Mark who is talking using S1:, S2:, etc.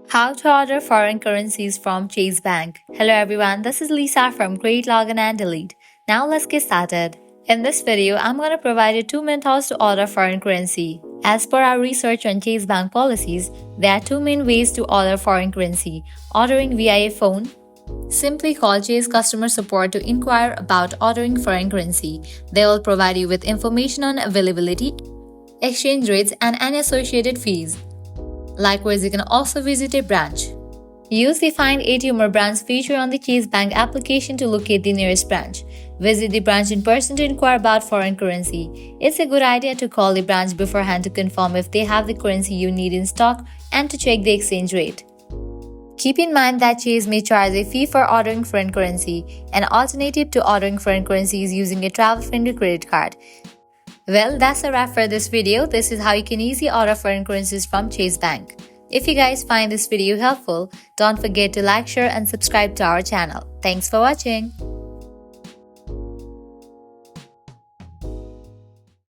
S1: How to order foreign currencies from Chase Bank. Hello everyone, this is Lisa from Create, Login and Delete. Now let's get started. In this video, I'm going to provide you 2 methods to order foreign currency. As per our research on Chase Bank policies, there are 2 main ways to order foreign currency. Ordering via a phone. Simply call Chase customer support to inquire about ordering foreign currency. They will provide you with information on availability, exchange rates, and any associated fees. Likewise, you can also visit a branch. Use the Find ATM or branch feature on the Chase Bank application to locate the nearest branch. Visit the branch in person to inquire about foreign currency. It's a good idea to call the branch beforehand to confirm if they have the currency you need in stock and to check the exchange rate. Keep in mind that Chase may charge a fee for ordering foreign currency. An alternative to ordering foreign currency is using a travel-friendly credit card. Well, that's a wrap for this video. This is how you can easily order foreign currencies from Chase Bank. If you guys find this video helpful, don't forget to like, share and subscribe to our channel. Thanks for watching.